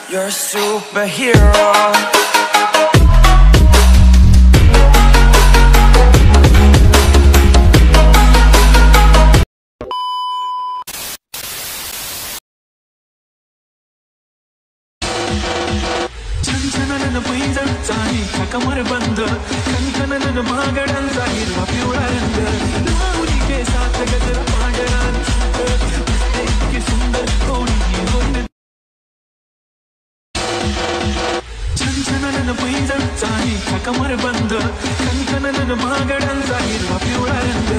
You're a superhero. कमर बंद कणकण महागडांचा हिरवा पिवळा रंग लावणी के साथ गजरा पांढरा की सुंदर कोणी होईल छनछनन पैंजणचा कमर बंद कणकण महागडांचा हिरवा पिवळा रंग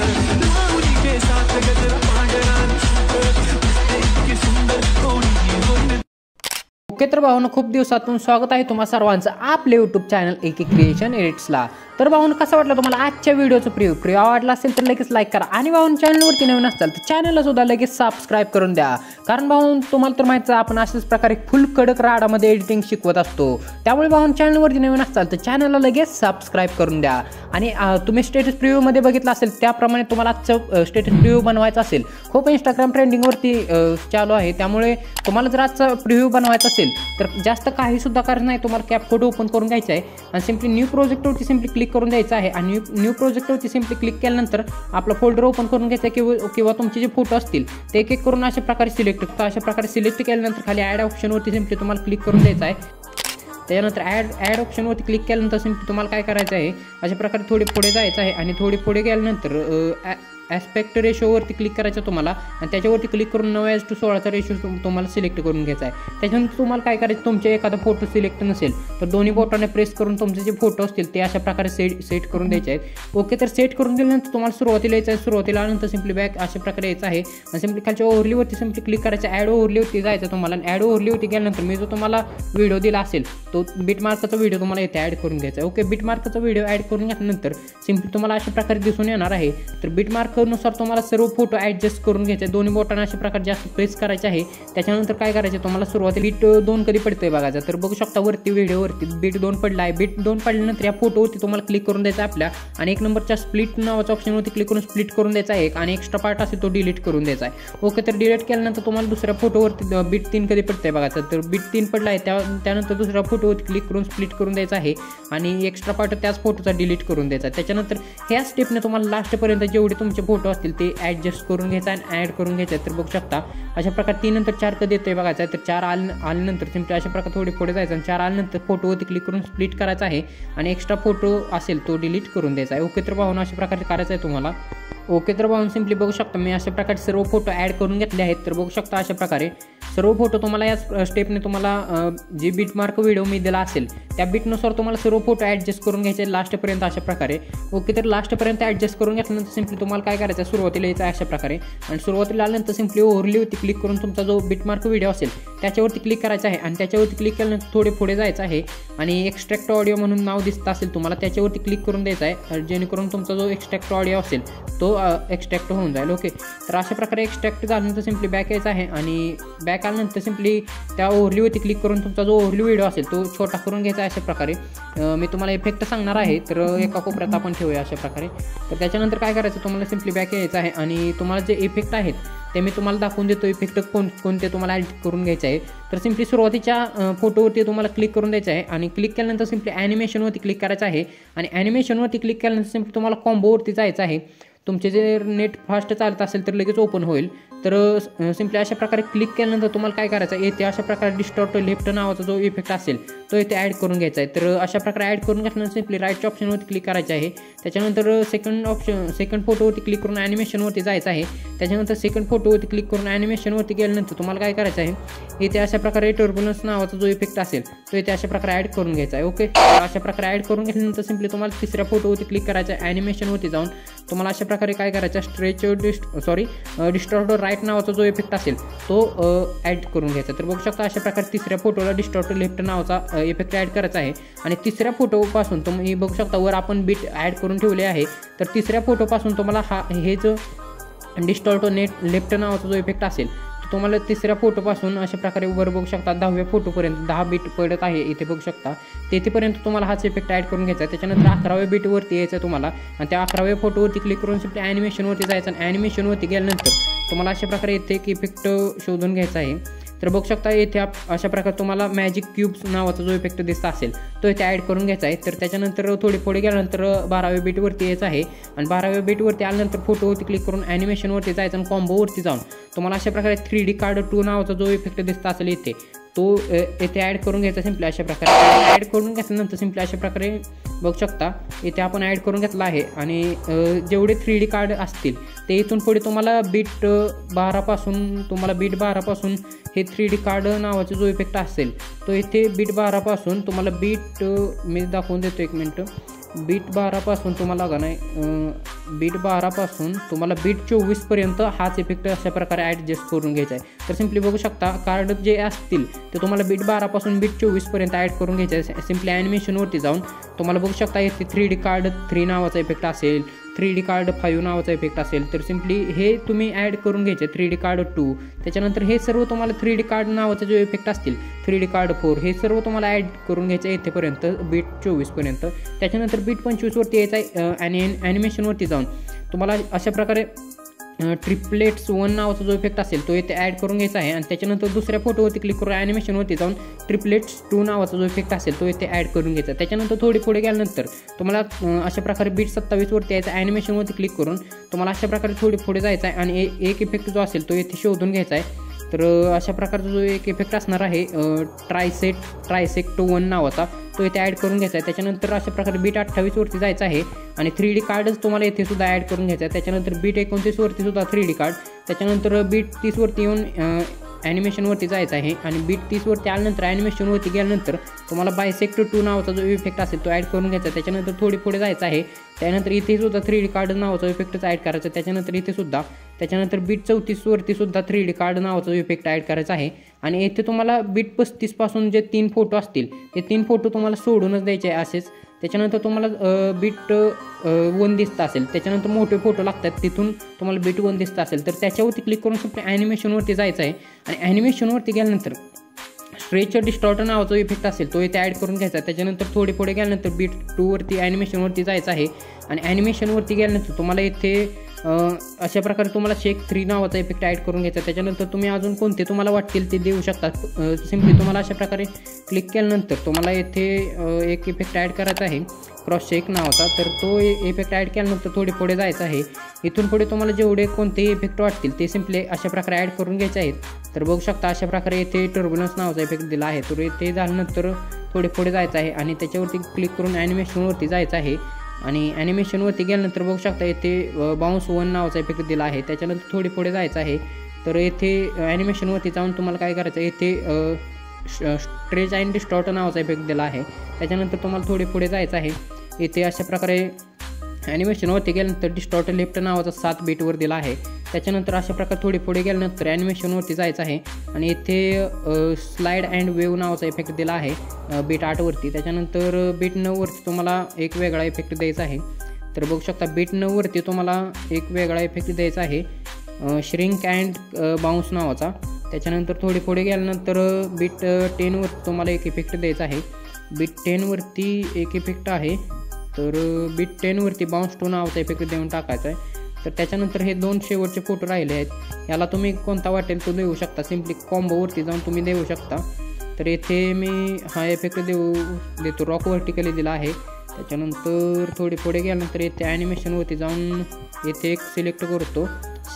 लावणी के साथ गजरा पांढरा की सुंदर कोणी होईल। ओके तर भावांनो, खूप दिवसातून स्वागत आहे तुम्हा सर्वांचं आपले यूट्यूब चॅनल एके क्रिएशन एडिट्सला। तर भावांनो, कसा वाटला तुम्हाला आजच्या व्हिडिओचा प्रिव्ह्यू आवडला असेल तर लगेच लाईक करा आणि भावांनो चॅनलवरती नवीन असाल तर चॅनलला सुद्धा लगेच सबस्क्राईब करून द्या। कारण भावांनो तुम्हाला तर माहिती आहे आपण अशाच प्रकारे फुल कडक राडामध्ये एडिटिंग शिकवत असतो, त्यामुळे भावांनो चॅनलवरती नवीन असाल तर चॅनलला लगेच सबस्क्राईब करून द्या। आणि तुम्ही स्टेटस प्रिव्ह्यूमध्ये बघितलं असेल त्याप्रमाणे तुम्हाला आजचं स्टेटस प्रिव्ह्यू बनवायचा असेल, खूप इंस्टाग्राम ट्रेंडिंगवरती चालू आहे, त्यामुळे तुम्हाला जर आजचा प्रिव्ह्यू बनवायचा असेल तर जास्त काही सुद्धा करायचं नाही, तुम्हाला कॅपकट ओपन करून घ्यायचं आहे आणि सिम्पली न्यू प्रोजेक्टवरती सिम्पली क्लिक करून द्यायचं आहे आणि न्यू प्रोजेक्टवरती सिम्पली क्लिक केल्यानंतर आपला फोल्डर ओपन करून घ्यायचा आहे किंवा तुमचे जे फोटो असतील ते एक एक करून अशा प्रकारे सिलेक्ट करतो। अशा प्रकारे सिलेक्ट केल्यानंतर खाली ॲड ऑप्शनवरती सिम्पली तुम्हाला क्लिक करून द्यायचं आहे। त्यानंतर ॲड ऑप्शनवरती क्लिक केल्यानंतर सिम्पली तुम्हाला काय करायचं आहे, अशा प्रकारे थोडे पुढे जायचं आहे आणि थोडे पुढे गेल्यानंतर ॲस्पेक्ट रेशोवरती क्लिक करायचं तुम्हाला आणि त्याच्यावरती क्लिक करून 9:16चा रेशो तुम्हाला सिलेक्ट करून घ्यायचा आहे। त्याच्यानंतर तुम्हाला काय करायचं, तुमचे एखादा फोटो सिलेक्ट नसेल तर दोन्ही बोटाने प्रेस करून तुमचे जे फोटो असतील ते अशा प्रकारे सेट करून द्यायचे आहेत। ओके, तर सेट करून दिल्यानंतर तुम्हाला सुरुवातीला यायचं आहे, सुरुवातीला आल्यानंतर सिम्पली बॅक अशा प्रकारे यायचं आहे आणि सिम्पली खालच्या ओव्हरलीवरती सिम्पली क्लिक करायचं, ॲड ओव्हरलीवरती जायचं तुम्हाला आणि ॲड ओव्हरलीवरती गेल्यानंतर मी जो तुम्हाला व्हिडिओ दिला असेल तो बिटमार्कचा व्हिडिओ तुम्हाला इथे ॲड करून घ्यायचा आहे। ओके, बिटमार्कचा व्हिडिओ ॲड करून घेतल्यानंतर सिम्पली तुम्हाला अशा प्रकारे दिसून येणार आहे। तर बिटमार्कनुसार तुम्हाला सर्व फोटो ॲडजस्ट करून घ्यायचे, दोन्ही बोटांना अशा प्रकारे जास्त प्रेस करायचे आहे। त्याच्यानंतर काय करायचे, तुम्हाला सुरुवातीला बीट 2 कधी पडतंय बघायचं, तर बघू शकता वरती व्हिडिओवरती बीट 2 पडला आहे। बीट 2 पडल्यानंतर या फोटोवरती तुम्हाला क्लिक करून द्यायचा आपल्या आणि 1 नंबरच्या स्प्लिट नावाच्या ऑप्शनवरती क्लिक करून स्प्लिट करून द्यायचा आहे आणि एक्स्ट्रा पार्ट असेल तो डिलीट करून द्यायचा आहे। ओके, तर डिलीट केल्यानंतर तुम्हाला दुसऱ्या फोटोवरती बीट 3 कधी पडतंय बघायचं, तर बीट 3 पडला आहे त्यानंतर दुसऱ्या फोटोवरती क्लिक करून स्प्लिट करून द्यायचा आहे आणि एक्स्ट्रा पार्ट त्याच फोटोचा डिलीट करून द्यायचा। त्याच्यानंतर ह्या स्टेपने तुम्हाला लास्टपर्यंत जेवढे तुमचे फोटो असतील ते ॲडजस्ट करून घ्यायचा आणि ॲड करून घ्यायचा। तर बघू शकता अशा प्रकारे 3 नंतर 4 कधी येतोय बघायचं आहे, तर 4 आल्यानंतर सिम्पली अशा प्रकारे थोडे पुढे जायचं आणि 4 आल्यानंतर फोटोवरती क्लिक करून स्प्लिट करायचा आहे आणि एक्स्ट्रा फोटो असेल तो डिलीट करून द्यायचा आहे। ओके, तर भावना अशा प्रकारे करायचं आहे तुम्हाला। ओके, तर भावना सिम्पली बघू शकता मी अशा प्रकारे सर्व फोटो ॲड करून घेतले आहेत। तर बघू शकता अशा प्रकारे सर्व फोटो तुम्हाला या स्टेपने तुम्हाला जी बिटमार्क व्हिडिओ मी दिला असेल त्या बिटनुसार तुम्हाला सर्व फोटो ॲडजस्ट करून घ्यायचे लास्टपर्यंत अशा प्रकारे। ओके, तर लास्टपर्यंत ॲडजस्ट करून घेतल्यानंतर सिम्पली तुम्हाला काय करायचं आहे, सुरुवातीला यायचं अशा प्रकारे आणि सुरुवातीला आल्यानंतर सिम्पली ओव्हरलीवरती क्लिक करून तुमचा जो बिटमार्क व्हिडिओ असेल त्याच्यावरती क्लिक करायचा आहे आणि त्याच्यावरती क्लिक केल्यानंतर थोडे पुढे जायचं आहे आणि एक्स्ट्रॅक्ट ऑडिओ म्हणून नाव दिसतं असेल तुम्हाला त्याच्यावरती क्लिक करून द्यायचं आहे जेणेकरून तुमचा जो एक्स्ट्रॅक्ट ऑडिओ असेल तो एक्स्ट्रॅक्ट होऊन जाईल। ओके, तर अशा प्रकारे एक्स्ट्रॅक्ट झाल्यानंतर सिम्पली बॅक यायचं आहे आणि बॅक आल्यानंतर सिम्पली त्या ओव्हरलीवरती क्लिक करून तुमचा जो ओव्हरली व्हिडिओ असेल तो छोटा करून घ्यायचा आहे अशा प्रकारे। मी तुम्हाला इफेक्ट सांगणार आहे, तर एका कोपऱ्यात आपण ठेवूया अशा प्रकारे। तर त्याच्यानंतर काय करायचं, तुम्हाला सिम्पली बॅक यायचं आहे आणि तुम्हाला जे इफेक्ट आहेत ते मी तुम्हाला दाखवून देतो, इफेक्ट कोणते तुम्हाला ॲड करून घ्यायचे आहे। तर सिम्पली सुरुवातीच्या फोटोवरती तुम्हाला क्लिक करून द्यायचं आहे आणि क्लिक केल्यानंतर सिम्पली ॲनिमेशनवरती क्लिक करायचं आहे आणि ॲनिमेशनवरती क्लिक केल्यानंतर सिम्पली तुम्हाला कॉम्बोवरती जायचं आहे। तुमचे जे नेट फास्ट चालत असेल तर लगेच ओपन होईल। तर सिम्पली अशा प्रकारे क्लिक केल्यानंतर तुम्हाला काय करायचं आहे, येथे अशा प्रकारे डिस्टॉर्ट लेफ्ट नावाचा जो इफेक्ट असेल तो इथे ॲड करून घ्यायचा आहे। तर अशा प्रकारे ॲड करून घेतल्यानंतर सिम्पली राईटच्या ऑप्शनवरती क्लिक करायचं आहे। त्याच्यानंतर सेकंड फोटोवरती क्लिक करून ॲनिमेशनवरती जायचं आहे। त्याच्यानंतर सेकंड फोटोवरती क्लिक करून ॲनिमेशनवरती गेल्यानंतर तुम्हाला काय करायचं आहे, इथे अशा प्रकारे टर्ब्युलन्स नावाचा जो इफेक्ट असेल तो इथे अशा प्रकारे ॲड करून घ्यायचा आहे। ओके, अशा प्रकारे ॲड करून घेतल्यानंतर सिम्पली तुम्हाला तिसऱ्या फोटोवरती क्लिक करायचं आहे, ॲनिमेशनवरती जाऊन तुम्हाला अशा प्रकारे काय करायचं, डिस्टॉर्ट राईट नावाचा जो इफेक्ट असेल तो ॲड करून घ्यायचा। तर बघू शकता अशा प्रकारे तिसऱ्या फोटोला डिस्टॉर्ट लेफ्ट नावाचा इफेक्ट ॲड करायचा आहे आणि तिसऱ्या फोटोपासून तुम्ही बघू शकता वर आपण बीट ॲड करून ठेवले आहे। तर तिसऱ्या फोटोपासून तुम्हाला हे जो डिस्टॉर्ट लेफ्ट नावाचा जो इफेक्ट असेल तुम्हाला तिसऱ्या फोटोपासून अशा प्रकारे वर बघू शकता 10व्या फोटोपर्यंत 10 बीट पडत आहे इथे बघू शकता, तेथेपर्यंत तुम्हाला हाच इफेक्ट ॲड करून घ्यायचा आहे। त्याच्यानंतर 11व्या बीटवरती यायचं तुम्हाला आणि त्या 11व्या फोटोवरती क्लिक करून सिम्पली ॲनिमेशनवरती जायचं आणि ॲनिमेशनवरती गेल्यानंतर तुम्हाला अशा प्रकारे इथे एक इफेक्ट शोधून घ्यायचा आहे। तर बघू शकता इथे अशा प्रकारे तुम्हाला मॅजिक क्यूब्स नावाचा जो इफेक्ट दिसत असेल तो इथे ॲड करून घ्यायचा आहे. तर त्याच्यानंतर थोडी पुढे गेल्यानंतर 12व्या बीटवरती यायचं आहे आणि 12व्या बीटवरती आल्यानंतर फोटोवरती क्लिक करून ॲनिमेशनवरती जायचं आणि कॉम्बोवरती जाऊन तुम्हाला अशा प्रकारे 3D कार्ड 2 नावाचा जो इफेक्ट दिसत असेल इथे तो इथे ॲड करून घ्यायचा सिम्पली अशा प्रकारे. ॲड करून घेतल्यानंतर सिम्पली अशा प्रकारे बघू शकता इथे आपण ॲड करून घेतला आहे आणि जेवढे 3D कार्ड असतील ते इथून पुढे तुम्हाला बीट 12 पासून हे 3D कार्ड नावाचा जो इफेक्ट असेल तो इथे बीट 12 पासून तुम्हाला बीट मी दाखवून देतो 1 मिनटं. बीट 12 पासून तुम्हाला बीट 12 पासून तुम्हाला बीट 24 पर्यंत हाच इफेक्ट अशा प्रकारे ॲडजस्ट करून घ्यायचा आहे. तर सिम्पली बघू शकता कार्ड जे असतील ते तुम्हाला बीट 12 पासून बीट 24 पर्यंत ॲड करून घ्यायचं आहे. सिम्पली ॲनिमेशनवरती जाऊन तुम्हाला बघू शकता इथे 3D कार्ड 3 नावाचा इफेक्ट असेल, 3D कार्ड 5 नावाचा इफेक्ट असेल. तर सिम्पली हे तुम्ही ॲड करून घ्यायचे 3D कार्ड 2. त्याच्यानंतर हे सर्व तुम्हाला 3D कार्ड नावाचे जे इफेक्ट असतील 3D कार्ड 4 हे सर्व तुम्हाला ॲड करून घ्यायचं इथेपर्यंत बीट 24 पर्यंत. त्याच्यानंतर बीट 25 वरती यायचं आहे आणि ॲनिमेशनवरती जाऊन तुम्हाला अशा प्रकारे ट्रिपलेट्स 1 नावाचा जो इफेक्ट असेल तो इथे ॲड करून घ्यायचा आहे आणि त्याच्यानंतर दुसऱ्या फोटोवरती क्लिक करून ॲनिमेशनवरती जाऊन ट्रिपलेट्स 2 नावाचा जो इफेक्ट असेल तो इथे ॲड करून घ्यायचा. त्याच्यानंतर थोडी पुढे गेल्यानंतर तुम्हाला अशा प्रकारे बीट 27 वरती यायचं ॲनिमेशनवरती क्लिक करून तुम्हाला अशा प्रकारे थोडी पुढे जायचं आहे आणि एक इफेक्ट जो असेल तो इथे शोधून घ्यायचा आहे. तर अशा प्रकारचा जो एक इफेक्ट असणार आहे ट्रायसेक्ट 1 नावाचा तो इथे ॲड करून घ्यायचा आहे. त्याच्यानंतर अशा प्रकारे बीट 28 वरती जायचं आहे आणि 3D कार्डच तुम्हाला इथे सुद्धा ॲड करून घ्यायचं आहे. त्याच्यानंतर बीट 29 वरती सुद्धा 3D कार्ड. त्याच्यानंतर बीट 30 वरती येऊन ॲनिमेशनवरती जायचं आहे आणि बीट 30 वरती आल्यानंतर ॲनिमेशनवरती गेल्यानंतर तुम्हाला बायसेक्ट 2 नावाचा जो इफेक्ट असेल तो ॲड करून घ्यायचा. त्याच्यानंतर थोडी पुढे जायचं आहे. त्यानंतर इथे सुद्धा 3D कार्ड नावाचा इफेक्टच ॲड करायचा. त्याच्यानंतर इथे सुद्धा त्याच्यानंतर बीट 34 वरती सुद्धा 3D कार्ड नावाचा इफेक्ट ॲड करायचा आहे आणि इथे तुम्हाला बीट 35 पासून जे 3 फोटो असतील ते 3 फोटो तुम्हाला सोडूनच द्यायचे आहे असेच. त्याच्यानंतर तुम्हाला बीट 1 दिसतं असेल त्याच्यानंतर मोठे फोटो लागतात तिथून तुम्हाला बीट 1 दिसतं असेल तर त्याच्यावरती क्लिक करून सिम्पली ॲनिमेशनवरती जायचं आहे आणि ॲनिमेशनवरती गेल्यानंतर स्ट्रेच डिस्टॉर्टर नावाचा इफेक्ट असेल तो इथे ॲड करून घ्यायचा. त्याच्यानंतर थोडी पुढे गेल्यानंतर बीट 2 वरती ॲनिमेशनवरती जायचं आहे आणि ॲनिमेशनवरती गेल्यानंतर तुम्हाला इथे अशा प्रकारे तुम्हाला शेक 3 नावाचा इफेक्ट ॲड करून घ्यायचा. त्याच्यानंतर तुम्ही अजून कोणते तुम्हाला वाटतील ते देऊ शकता. सिम्पली तुम्हाला अशा प्रकारे क्लिक केल्यानंतर तुम्हाला इथे एक इफेक्ट ॲड करायचा आहे क्रॉस शेक नावाचा. तर तो इफेक्ट ॲड केल्यानंतर थोडी पुढे जायचं आहे. इथून पुढे तुम्हाला जेवढे कोणतेही इफेक्ट वाटतील ते सिम्पली अशा प्रकारे ॲड करून घ्यायचे आहेत. तर बघू शकता अशा प्रकारे इथे टर्ब्युलन्स नावाचा इफेक्ट दिला आहे. तर इथे झाल्यानंतर थोडे पुढे जायचं आहे आणि त्याच्यावरती क्लिक करून ॲनिमेशनवरती जायचं आहे आणि ॲनिमेशनवरती गेल्यानंतर बघू शकता इथे बाउन्स 1 नावाचा इफेक्ट दिला आहे. त्याच्यानंतर थोडी पुढे जायचं आहे. तर इथे ॲनिमेशनवरती जाऊन तुम्हाला काय करायचं इथे स्ट्रेच अँड डिस्टॉर्ट नावाचा इफेक्ट दिला आहे. त्याच्यानंतर तुम्हाला थोडी पुढे जायचं आहे. इथे अशा प्रकारे ॲनिमेशनवरती गेल्यानंतर डिस्टॉर्ट लेफ्ट नावाचा 7 बीटवर दिला आहे. त्याच्यानंतर अशा प्रकारे थोडी पुढे गेल्यानंतर ॲनिमेशनवरती जायचं आहे आणि इथे स्लाईड अँड वेव्ह नावाचा इफेक्ट दिला आहे बीट 8 वरती. त्याच्यानंतर बीट 9 वरती तुम्हाला एक वेगळा इफेक्ट द्यायचा आहे. तर बघू शकता बीट 9 वरती तुम्हाला एक वेगळा इफेक्ट द्यायचा आहे श्रिंक अँड बाउन्स नावाचा. त्याच्यानंतर थोडी पुढे गेल्यानंतर बीट 10 वरती तुम्हाला एक इफेक्ट द्यायचा आहे. बीट 10 वरती एक इफेक्ट आहे. तर बीट 10 वरती बाउन्स 2 नावाचा इफेक्ट देऊन टाकायचा आहे. तर त्याच्यानंतर हे 2 शेवटचे फोटो राहिले आहेत. याला तुम्ही कोणता वाटेल तो देऊ शकता. सिम्पली कॉम्बोवरती जाऊन तुम्ही देऊ शकता. तर इथे मी हा इफेक्ट देतो रॉक व्हर्टिकली दिला आहे. त्याच्यानंतर थोडी पुढे गेल्यानंतर इथे ॲनिमेशनवरती जाऊन इथे एक सिलेक्ट करतो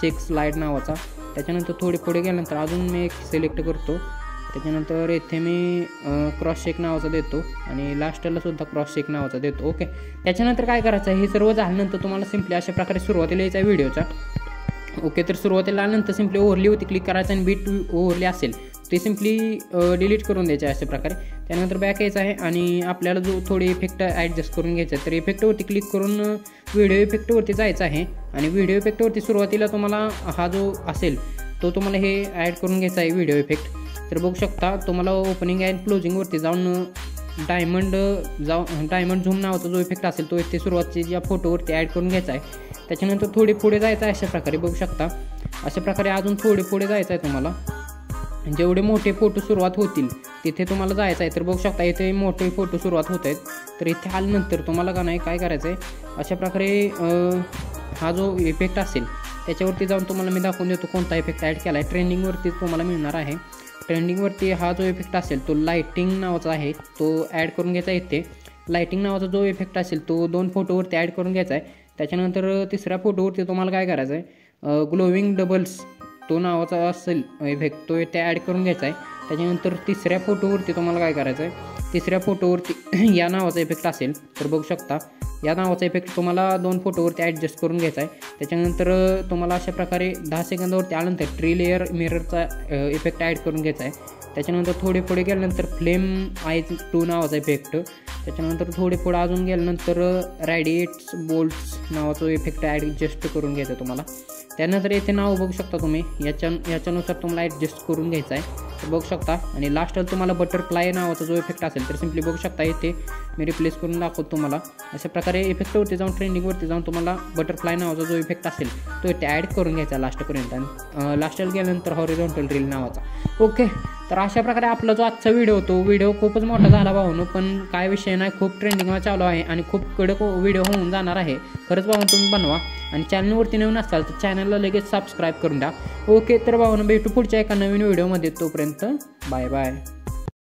शेक स्लाईड नावाचा. त्याच्यानंतर थोडी पुढे गेल्यानंतर अजून मी एक सिलेक्ट करतो. त्याच्यानंतर इथे मी क्रॉस शेक नावाचा देतो आणि लास्टला सुद्धा क्रॉस शेक नावाचा देतो. ओके. त्याच्यानंतर काय करायचं आहे हे सर्व झाल्यानंतर तुम्हाला सिम्पली अशा प्रकारे सुरुवातीला यायचं आहे व्हिडिओच्या. ओके. तर सुरुवातीला आल्यानंतर सिम्पली ओव्हरलीवरती क्लिक करायचं आणि बीट ओव्हरली असेल ते सिम्पली डिलीट करून द्यायचे अशा प्रकारे. त्यानंतर बॅक यायचं आहे आणि आपल्याला जो थोडे इफेक्ट ॲडजस्ट करून घ्यायचा आहे. तर इफेक्टवरती क्लिक करून व्हिडिओ इफेक्टवरती जायचं आहे आणि व्हिडिओ इफेक्टवरती सुरुवातीला तुम्हाला हा जो असेल तो तुम्हाला हे ॲड करून घ्यायचा आहे व्हिडिओ इफेक्ट. तर बघू शकता तुम्हाला ओपनिंग अँड क्लोजिंगवरती जाऊन डायमंड झूम नावाचा जो इफेक्ट असेल तो इथे सुरुवातीच्या फोटोवरती ॲड करून घ्यायचा आहे. त्याच्यानंतर थोडी पुढे जायचं आहे अशा प्रकारे. बघू शकता अशा प्रकारे अजून थोडी पुढे जायचं आहे तुम्हाला. जेवढे मोठे फोटो सुरुवात होतील तिथे तुम्हाला जायचं आहे. तर बघू शकता इथे मोठे फोटो सुरुवात होत आहेत. तर इथे आल्यानंतर तुम्हाला का नाही काय करायचं आहे अशा प्रकारे हा जो इफेक्ट असेल त्याच्यावरती जाऊन तुम्हाला मी दाखवून देतो कोणता इफेक्ट ॲड केला आहे. ट्रेंडिंगवरतीच तुम्हाला मिळणार आहे. ट्रेंडिंगवरती हा जो इफेक्ट असेल तो लाईटिंग नावाचा आहे, तो ॲड करून घ्यायचा येते. लाईटिंग नावाचा जो इफेक्ट असेल तो 2 फोटोवरती ॲड करून घ्यायचा आहे. त्याच्यानंतर तिसऱ्या फोटोवरती तुम्हाला काय करायचं आहे, ग्लोविंग डबल्स तो नावाचा असेल इफेक्ट, तो इथे ॲड करून घ्यायचा आहे. त्याच्यानंतर तिसऱ्या फोटोवरती तुम्हाला काय करायचं आहे, तिसऱ्या फोटोवरती या नावाचा इफेक्ट असेल तर बघू शकता, या नावाचा इफेक्ट तुम्हाला 2 फोटोवरती ॲडजस्ट करून घ्यायचा आहे. त्याच्यानंतर तुम्हाला अशा प्रकारे 10 सेकंदावरती आल्यानंतर ट्री लेअर मिररचा इफेक्ट ॲड करून घ्यायचा आहे. त्याच्यानंतर थोडे पुढे गेल्यानंतर फ्लेम आयज 2 नावाचा इफेक्ट. त्याच्यानंतर थोडे पुढे अजून गेल्यानंतर रॅडिएट्स बोल्ट्स नावाचा इफेक्ट ॲडजस्ट करून घ्यायचा तुम्हाला. त्यानंतर येथे नाव बघू शकता तुम्ही, याच्यानुसार तुम्हाला ॲडजस्ट करून घ्यायचा आहे, तर बघू शकता. आणि लास्टला तुम्हाला बटरफ्लाय नावाचा जो इफेक्ट असेल तर सिम्पली बघू शकता, इथे मी रिप्लेस करून दाखवतो तुम्हाला. अशा प्रकारे इफेक्टवरती जाऊन ट्रेंडिंगवरती जाऊन तुम्हाला बटरफ्लाय नावाचा जो इफेक्ट असेल तो इथे ॲड करून घ्यायचा लास्टपर्यंत. आणि लास्टला गेल्यानंतर हॉरिझॉन्टल रील नावाचा. ओके, तर अशा प्रकारे आपला जो आजचा व्हिडिओ होतो, व्हिडिओ खूपच मोठा झाला भाऊनो, पण काय विषय नाही, खूप ट्रेंडिंगला चालू आहे आणि खूप कडक व्हिडिओ होऊन जाणार आहे. खरंच भाऊन तुम्ही बनवा आणि चॅनलवरती नवीन असाल तर चॅनलला लगेच सबस्क्राईब करून द्या. ओके, तर भाऊनो भेटू पुढच्या एका नवीन व्हिडिओमध्ये. तोपर्यंत बाय बाय.